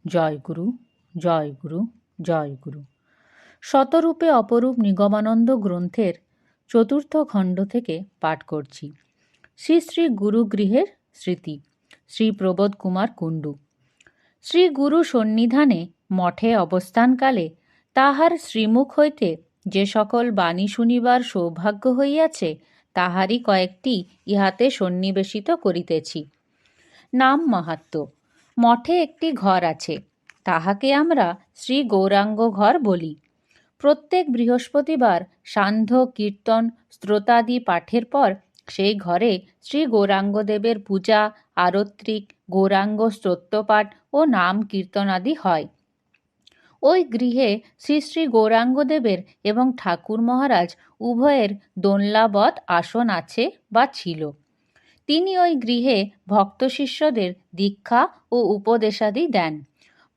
জয় গুরু, জয় গুরু, জয় গুরু। শতরূপে অপরূপ নিগমানন্দ গ্রন্থের চতুর্থ খণ্ড থেকে পাঠ করছি। শ্রী শ্রী গুরুগৃহের স্মৃতি। শ্রী প্রবোধ কুমার কুণ্ডু। শ্রী গুরু সন্নিধানে মঠে অবস্থানকালে তাহার শ্রীমুখ হইতে যে সকল বাণী শুনিবার সৌভাগ্য হইয়াছে, তাহারই কয়েকটি ইহাতে সন্নিবেশিত করিতেছি। নাম মাহাত্ম্য। মঠে একটি ঘর আছে, তাহাকে আমরা শ্রী গৌরাঙ্গ ঘর বলি। প্রত্যেক বৃহস্পতিবার সান্ধ্য কীর্তন স্তোত্রাদি পাঠের পর সেই ঘরে শ্রী গৌরাঙ্গদেবের পূজা, আরত্রিক, গৌরাঙ্গ স্তোত্রপাঠ ও নাম কীর্তনাদি হয়। ওই গৃহে শ্রী শ্রী গৌরাঙ্গদেবের এবং ঠাকুর মহারাজ উভয়ের দোলনাবৎ আসন আছে বা ছিল। তিনি ওই গৃহে ভক্ত শিষ্যদের দীক্ষা ও উপদেশাদি দেন।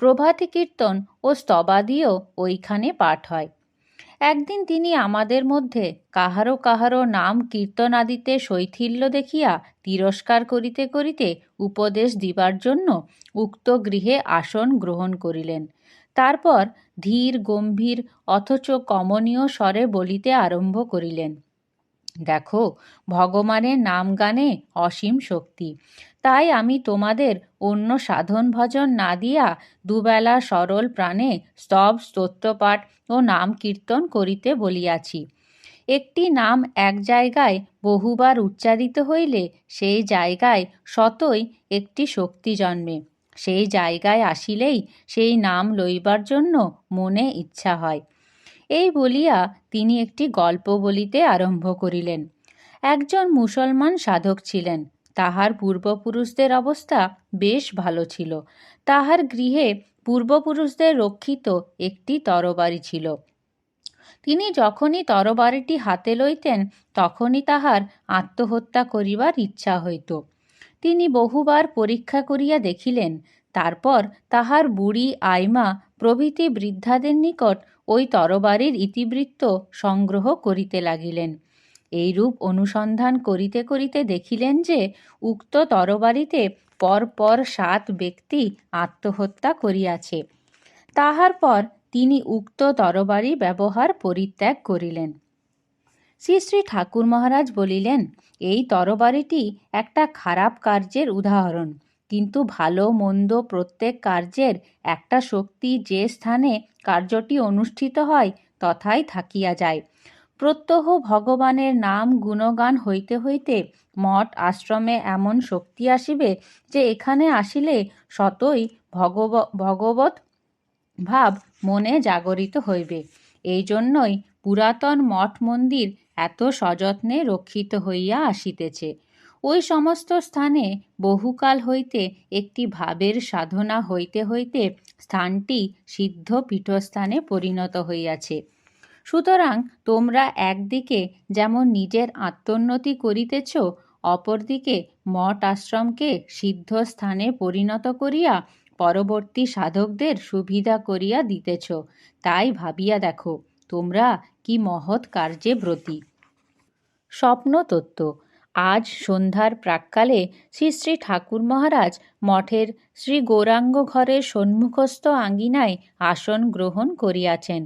প্রভাতী কীর্তন ও স্তবাদিও ওইখানে পাঠ হয়। একদিন তিনি আমাদের মধ্যে কাহারো কাহারো নাম কীর্তনাদিতে শৈথিল্য দেখিয়া তিরস্কার করিতে করিতে উপদেশ দিবার জন্য উক্ত গৃহে আসন গ্রহণ করিলেন। তারপর ধীর গম্ভীর অথচ কমনীয় স্বরে বলিতে আরম্ভ করিলেন, দেখো, ভগবানের নাম গানে অসীম শক্তি। তাই আমি তোমাদের অন্য সাধন ভজন না দিয়া দুবেলা সরল প্রাণে স্তব স্তোত্রপাঠ ও নাম কীর্তন করিতে বলিয়াছি। একটি নাম এক জায়গায় বহুবার উচ্চারিত হইলে সেই জায়গায় স্বতই একটি শক্তি জন্মে। সেই জায়গায় আসিলেই সেই নাম লইবার জন্য মনে ইচ্ছা হয়। এই বলিয়া তিনি একটি গল্প বলিতে আরম্ভ করিলেন। একজন মুসলমান সাধক ছিলেন। তাহার পূর্বপুরুষদের অবস্থা বেশ ভালো ছিল। তাহার গৃহে পূর্বপুরুষদের রক্ষিত একটি তরবারি ছিল। তিনি যখনই তরবারিটি হাতে লইতেন তখনই তাহার আত্মহত্যা করিবার ইচ্ছা হইত। তিনি বহুবার পরীক্ষা করিয়া দেখিলেন। তারপর তাহার বুড়ি আইমা প্রভৃতি বৃদ্ধাদের নিকট ওই তরবারির ইতিবৃত্ত সংগ্রহ করিতে লাগিলেন। এইরূপ অনুসন্ধান করিতে করিতে দেখিলেন যে উক্ত তরবারিতে পরপর 7 ব্যক্তি আত্মহত্যা করিয়াছে। তাহার পর তিনি উক্ত তরবারি ব্যবহার পরিত্যাগ করিলেন। শ্রী শ্রী ঠাকুর মহারাজ বলিলেন, এই তরবারিটি একটা খারাপ কার্যের উদাহরণ, কিন্তু ভালো মন্দ প্রত্যেক কার্যের একটা শক্তি যে স্থানে কার্যটি অনুষ্ঠিত হয় তথায় থাকিয়া যায়। প্রত্যহ ভগবানের নাম গুণগান হইতে হইতে মঠ আশ্রমে এমন শক্তি আসিবে যে এখানে আসিলে স্বতই ভগবৎ ভাব মনে জাগরিত হইবে। এই জন্যই পুরাতন মঠ মন্দির এত সযত্নে রক্ষিত হইয়া আসিতেছে। ওই সমস্ত স্থানে বহুকাল হইতে একটি ভাবের সাধনা হইতে হইতে স্থানটি সিদ্ধ পীঠস্থানে পরিণত হইয়াছে। সুতরাং তোমরা একদিকে যেমন নিজের আত্মোন্নতি করিতেছ, অপরদিকে মঠ আশ্রমকে সিদ্ধ স্থানে পরিণত করিয়া পরবর্তী সাধকদের সুবিধা করিয়া দিতেছ। তাই ভাবিয়া দেখো তোমরা কি মহৎ কার্যে ব্রতী। স্বপ্নতত্ত্ব। আজ সন্ধ্যার প্রাক্কালে শ্রী শ্রী ঠাকুর মহারাজ মঠের শ্রী গৌরাঙ্গ ঘরের সম্মুখস্থ আঙ্গিনায় আসন গ্রহণ করিয়াছেন।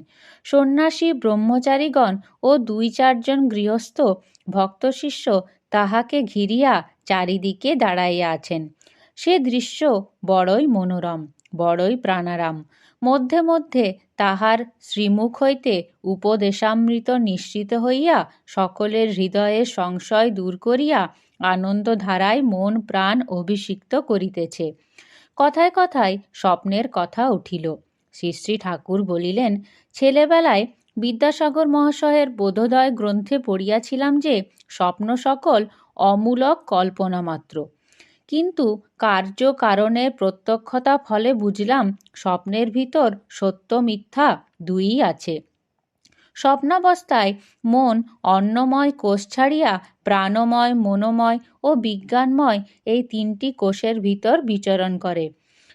সন্ন্যাসী ব্রহ্মচারীগণ ও 2-4 জন গৃহস্থ ভক্ত শিষ্য তাহাকে ঘিরিয়া চারিদিকে দাঁড়াইয়া আছেন। সে দৃশ্য বড়ই মনোরম, বড়ই প্রাণারাম। মধ্যে মধ্যে তাহার শ্রীমুখ হইতে উপদেশামৃত নিঃসৃত হইয়া সকলের হৃদয়ের সংশয় দূর করিয়া আনন্দধারায় মন প্রাণ অভিষিক্ত করিতেছে। কথায় কথায় স্বপ্নের কথা উঠিল। শ্রী শ্রী ঠাকুর বলিলেন, ছেলেবেলায় বিদ্যাসাগর মহাশয়ের বোধোদয় গ্রন্থে পড়িয়াছিলাম যে স্বপ্ন সকল অমূলক কল্পনা মাত্র, কিন্তু কার্য কারণের প্রত্যক্ষতা ফলে বুঝলাম স্বপ্নের ভিতর সত্য মিথ্যা দুইই আছে। স্বপ্নাবস্থায় মন অন্নময় কোষ ছাড়িয়া প্রাণময়, মনোময় ও বিজ্ঞানময় এই 3টি কোষের ভিতর বিচরণ করে।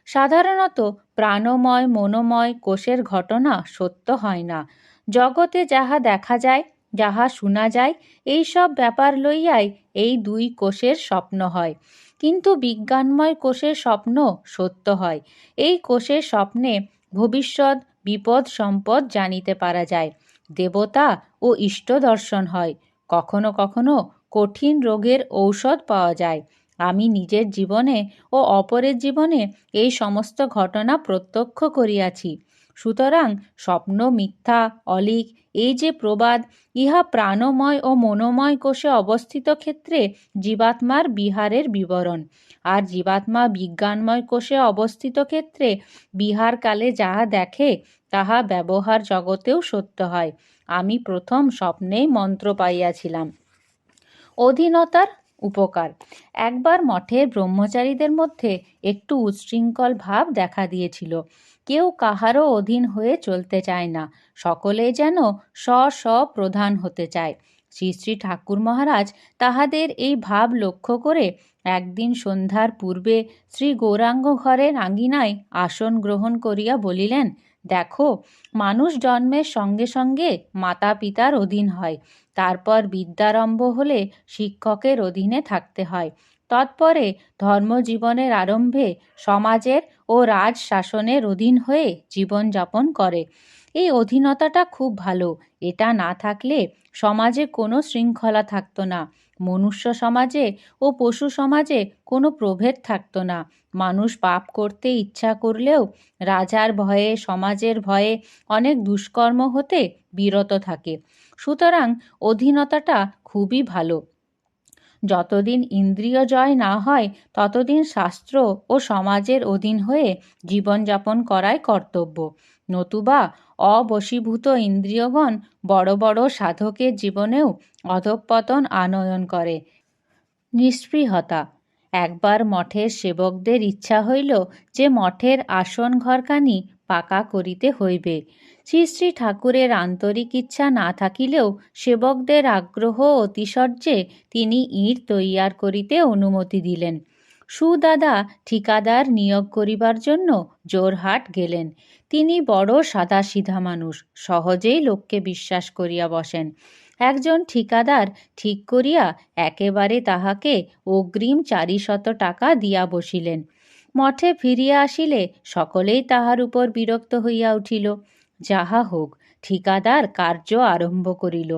সাধারণত প্রাণময় মনোময় কোষের ঘটনা সত্য হয় না। জগতে যাহা দেখা যায় যাহা শোনা যায়, এই সব ব্যাপার লইয়াই এই দুই কোষের স্বপ্ন হয়। কিন্তু বিজ্ঞানময় কোষের স্বপ্ন সত্য হয়। এই কোষের স্বপ্নে ভবিষ্যৎ বিপদ সম্পদ জানিতে পারা যায়। দেবতা ও ইষ্ট দর্শন হয়। কখনো কখনো কঠিন রোগের ঔষধ পাওয়া যায়। আমি নিজের জীবনে ও অপরের জীবনে এই সমস্ত ঘটনা প্রত্যক্ষ করিয়াছি। সুতরাং স্বপ্ন মিথ্যা, অলীক, এই যে প্রবাদ, ইহা প্রাণময় ও মনোময় কোষে অবস্থিত ক্ষেত্রে জীবাত্মার বিহারের বিবরণ। আর জীবাত্মা বিজ্ঞানময় কোষে অবস্থিত ক্ষেত্রে বিহারকালে যাহা দেখে তাহা ব্যবহার জগতেও সত্য হয়। আমি প্রথম স্বপ্নেই মন্ত্র পাইয়াছিলাম। অধীনতার উপকার। একবার মঠের ব্রহ্মচারীদের মধ্যে একটু উচ্ছৃঙ্খল ভাব দেখা দিয়েছিল। কেউ কাহারও অধীন হয়ে চলতে চায় না, সকলেই যেন স্ব প্রধান হতে চায়। শ্রী শ্রী ঠাকুর মহারাজ তাহাদের এই ভাব লক্ষ্য করে একদিন সন্ধ্যার পূর্বে শ্রী গৌরাঙ্গ ঘরের আঙ্গিনায় আসন গ্রহণ করিয়া বলিলেন, দেখো, মানুষ জন্মের সঙ্গে সঙ্গে মাতা পিতার অধীন হয়। তারপর বিদ্যারম্ভ হলে শিক্ষকের অধীনে থাকতে হয়। তৎপরে ধর্মজীবনের আরম্ভে সমাজের ও রাজ শাসনের অধীন হয়ে জীবনযাপন করে। এই অধীনতাটা খুব ভালো। এটা না থাকলে সমাজে কোনো শৃঙ্খলা থাকতো না। মনুষ্য সমাজে ও পশু সমাজে কোনো প্রভেদ থাকতো না। মানুষ পাপ করতে ইচ্ছা করলেও রাজার ভয়ে, সমাজের ভয়ে অনেক দুষ্কর্ম হতে বিরত থাকে। সুতরাং অধীনতাটা খুবই ভালো। যতদিন ইন্দ্রিয় জয় না হয় ততদিন শাস্ত্র ও সমাজের অধীন হয়ে জীবনযাপন করাই কর্তব্য। নতুবা অবশীভূত ইন্দ্রিয়গণ বড় বড় সাধকের জীবনেও অধঃপতন আনয়ন করে। নিস্পৃহতা। একবার মঠের সেবকদের ইচ্ছা হইল যে মঠের আসন ঘরখানি পাকা করিতে হইবে। শ্রী শ্রী ঠাকুরের আন্তরিক ইচ্ছা না থাকিলেও সেবকদের আগ্রহ অতিশয্যে তিনি ইঁট তৈয়ার করিতে অনুমতি দিলেন। সুদাদা ঠিকাদার নিয়োগ করিবার জন্য জোরহাট গেলেন। তিনি বড় সাদাসিধা মানুষ, সহজেই লোককে বিশ্বাস করিয়া বসেন। একজন ঠিকাদার ঠিক করিয়া একেবারে তাহাকে অগ্রিম 400 টাকা দিয়া বসিলেন। মঠে ফিরিয়া আসিলে সকলেই তাহার উপর বিরক্ত হইয়া উঠিল। যাহা হোক, ঠিকাদার কার্য আরম্ভ করিল।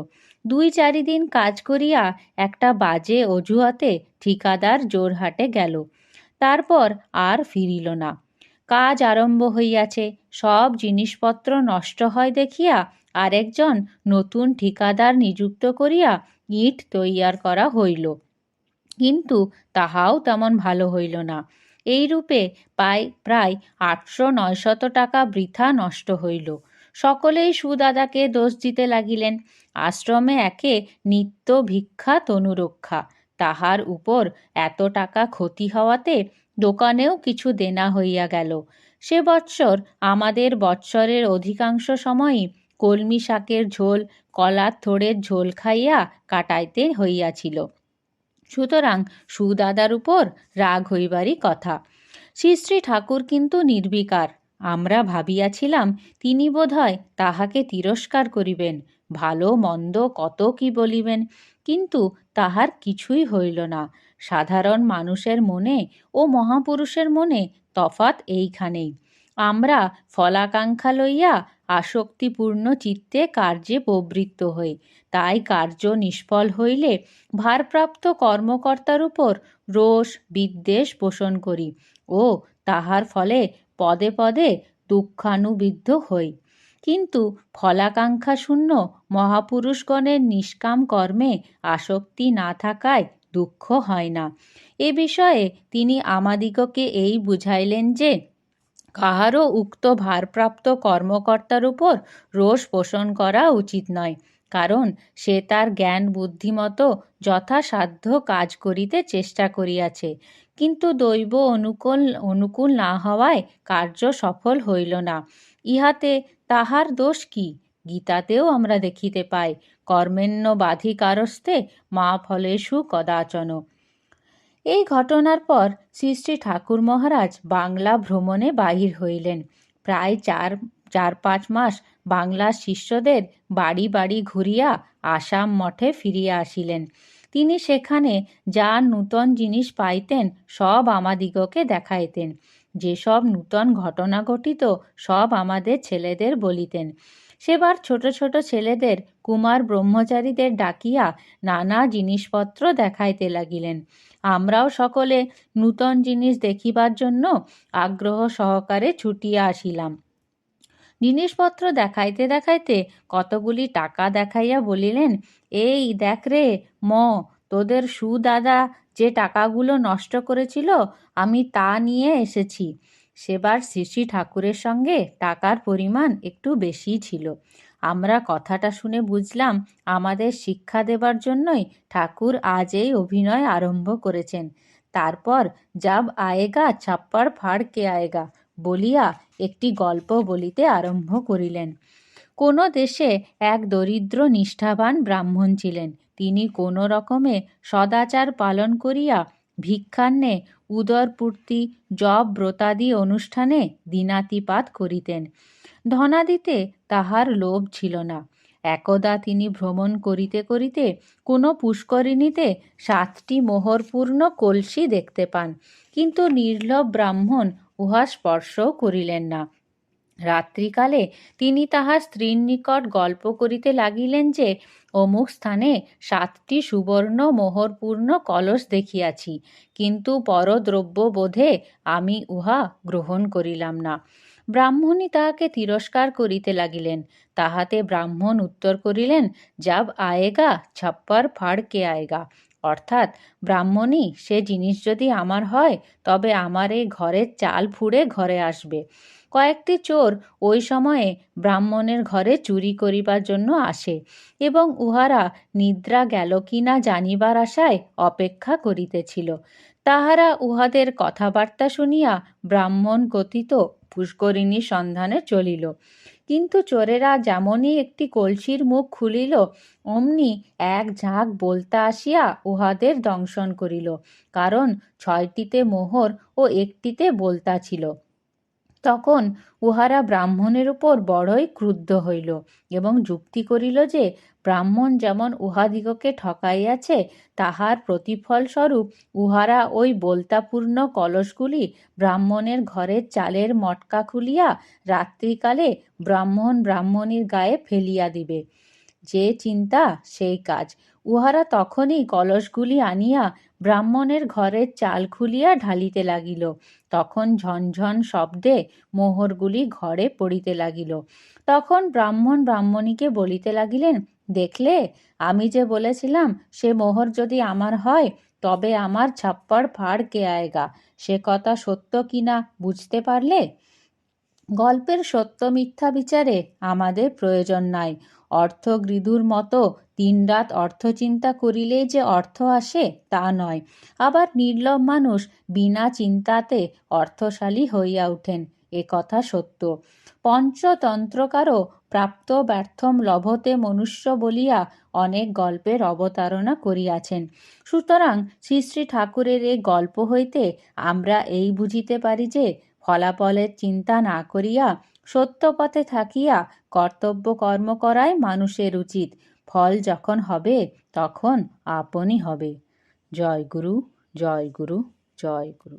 2-4 দিন কাজ করিয়া একটা বাজে অজুহাতে ঠিকাদার জোরহাটে গেল। তারপর আর ফিরিল না। কাজ আরম্ভ হইয়াছে, সব জিনিসপত্র নষ্ট হয় দেখিয়া আরেকজন নতুন ঠিকাদার নিযুক্ত করিয়া ইট তৈয়ার করা হইল। কিন্তু তাহাও তেমন ভালো হইল না। এইরূপে প্রায় 800-900 টাকা বৃথা নষ্ট হইল। সকলেই সুদাদাকে দোষ দিতে লাগিলেন। আশ্রমে একে নিত্য ভিক্ষা তনুরক্ষা, তাহার উপর এত টাকা ক্ষতি হওয়াতে দোকানেও কিছু দেনা হইয়া গেল। সে বৎসর আমাদের বৎসরের অধিকাংশ সময়ই কলমি শাকের ঝোল, কলার থোড়ের ঝোল খাইয়া কাটাইতে হইয়াছিল। সুতরাং সুদাদার উপর রাগ হইবারই কথা। শ্রী শ্রী ঠাকুর কিন্তু নির্বিকার। আমরা ভাবিয়াছিলাম তিনি বোধহয় তাহাকে তিরস্কার করিবেন, ভালো মন্দ কত কি বলিবেন, কিন্তু তাহার কিছুই হইল না। সাধারণ মানুষের মনে ও মহাপুরুষের মনে তফাৎ এইখানেই। আমরা ফলাকাঙ্ক্ষা লইয়া আসক্তিপূর্ণ চিত্তে কার্যে প্রবৃত্ত হই। তাই কার্য নিষ্ফল হইলে ভারপ্রাপ্ত কর্মকর্তার উপর রোষ বিদ্বেষ পোষণ করি ও তাহার ফলে পদে পদে দুঃখানুবিদ্ধ হই। কিন্তু ফলাকাঙ্ক্ষা শূন্য মহাপুরুষগণের নিষ্কাম কর্মে আসক্তি না থাকায় দুঃখ হয় না। এ বিষয়ে তিনি আমাদিগকে এই বুঝাইলেন যে কাহারও উক্ত ভারপ্রাপ্ত কর্মকর্তার উপর রোষ পোষণ করা উচিত নয়, কারণ সে তার জ্ঞান বুদ্ধিমতো যথাসাধ্য কাজ করিতে চেষ্টা করিয়াছে, কিন্তু দৈব অনুকূল না হওয়ায় কার্য সফল হইল না। ইহাতে তাহার দোষ কি? গীতাতেও আমরা দেখিতে পাই, কর্মেণ্য বাধিকারস্তে মা ফলেষু কদাচন। এই ঘটনার পর শ্রী শ্রী ঠাকুর মহারাজ বাংলা ভ্রমণে বাহির হইলেন। প্রায় 4-5 মাস বাংলার শিষ্যদের বাড়ি বাড়ি ঘুরিয়া আসাম মঠে ফিরিয়া আসিলেন। তিনি সেখানে যা নূতন জিনিস পাইতেন সব আমাদিগকে দেখাইতেন। যেসব নূতন ঘটনা ঘটিত সব আমাদের ছেলেদের বলিতেন। সেবার ছোট ছোট ছেলেদের কুমার ব্রহ্মচারীদের ডাকিয়া নানা জিনিসপত্র দেখাইতে লাগিলেন। আমরাও সকলে নূতন জিনিস দেখিবার জন্য আগ্রহ সহকারে ছুটিয়া আসিলাম। জিনিসপত্র দেখাইতে দেখাইতে কতগুলি টাকা দেখাইয়া বলিলেন, এই দেখ রে তোদের সুদাদা যে টাকাগুলো নষ্ট করেছিল আমি তা নিয়ে এসেছি। সেবার শ্রী শ্রী ঠাকুরের সঙ্গে টাকার পরিমাণ একটু বেশি ছিল। আমরা কথাটা শুনে বুঝলাম আমাদের শিক্ষা দেবার জন্যই ঠাকুর আজ এই অভিনয় আরম্ভ করেছেন। তারপর যাব আয়েগা ছাপ্পার ফাড় কে আয়েগা বলিয়া একটি গল্প বলিতে আরম্ভ করিলেন। কোনো দেশে এক দরিদ্র নিষ্ঠাবান ব্রাহ্মণ ছিলেন। তিনি কোনো রকমে সদাচার পালন করিয়া ভিক্ষান্নে উদরপূর্তি জপ ব্রতাদি অনুষ্ঠানে দিনাতিপাত করিতেন। ধনাদিতে তাহার লোভ ছিল না। একদা তিনি ভ্রমণ করিতে করিতে কোনো পুষ্করিণীতে 7টি মোহরপূর্ণ কলসি দেখতে পান, কিন্তু নির্লভ ব্রাহ্মণ উহা স্পর্শও করিলেন না। রাত্রিকালে তিনি তাহার স্ত্রীর নিকট গল্প করিতে লাগিলেন যে অমুক স্থানে 7টি সুবর্ণ মোহরপূর্ণ কলস দেখিয়াছি, কিন্তু পরদ্রব্য বোধে আমি উহা গ্রহণ করিলাম না। ব্রাহ্মণী তাহাকে তিরস্কার করিতে লাগিলেন। তাহাতে ব্রাহ্মণ উত্তর করিলেন, যাব আয়েগা ছাপ্পার ফাড় কে আয়েগা, অর্থাৎ ব্রাহ্মণী সে জিনিস যদি আমার হয় তবে আমার এই ঘরের চাল ফুঁড়ে ঘরে আসবে। কয়েকটি চোর ওই সময়ে ব্রাহ্মণের ঘরে চুরি করিবার জন্য আসে এবং উহারা নিদ্রা গেল কি না জানিবার আশায় অপেক্ষা করিতেছিল। তাহারা উহাদের কথাবার্তা শুনিয়া ব্রাহ্মণ কথিত পুষ্করিণীর সন্ধানে চলিল। কিন্তু চোরেরা যেমনই একটি কলসির মুখ খুলিল অমনি এক ঝাঁক বলতা আসিয়া উহাদের দংশন করিল, কারণ 6টিতে মোহর ও 1টিতে বলতা ছিল। তখন উহারা ব্রাহ্মণের উপর বড়ই ক্রুদ্ধ হইল এবং যুক্তি করিল যে ব্রাহ্মণ যেমন উহাদিগকে ঠকাইয়াছে তাহার প্রতিফলস্বরূপ উহারা ওই বলতাপূর্ণ কলসগুলি ব্রাহ্মণের ঘরের চালের মটকা খুলিয়া রাত্রিকালে ব্রাহ্মণীর গায়ে ফেলিয়া দিবে। যে চিন্তা সেই কাজ। উহারা তখনই কলসগুলি আনিয়া ব্রাহ্মণের ঘরের চাল খুলিয়া ঢালিতে লাগিল। তখন ঝনঝন শব্দে মোহরগুলি ঘরে পড়িতে লাগিল। তখন ব্রাহ্মণ ব্রাহ্মণীকে বলিতে লাগিলেন, দেখলে, আমি যে বলেছিলাম সে মোহর যদি আমার হয় তবে আমার ছাপ্পার ফাড় কে আয়েগা, সে কথা সত্য কিনা বুঝতে পারলে? গল্পের সত্য মিথ্যা বিচারে আমাদের প্রয়োজন নাই। অর্থগৃধুর মতো দিনরাত অর্থচিন্তা করিলেই যে অর্থ আসে তা নয়। আবার নির্লভ মানুষ বিনা চিন্তাতে অর্থশালী হইয়া উঠেন, এ কথা সত্য। পঞ্চতন্ত্রকারও প্রাপ্ত ব্যর্থম লভতে মনুষ্য বলিয়া অনেক গল্পের অবতারণা করিয়াছেন। সুতরাং শ্রী শ্রী ঠাকুরের এই গল্প হইতে আমরা এই বুঝিতে পারি যে ফলাফলের চিন্তা না করিয়া সত্য পথে থাকিয়া কর্তব্য কর্ম করাই মানুষের উচিত। ফল যখন হবে তখন আপনি হবে। জয় গুরু, জয় গুরু, জয় গুরু।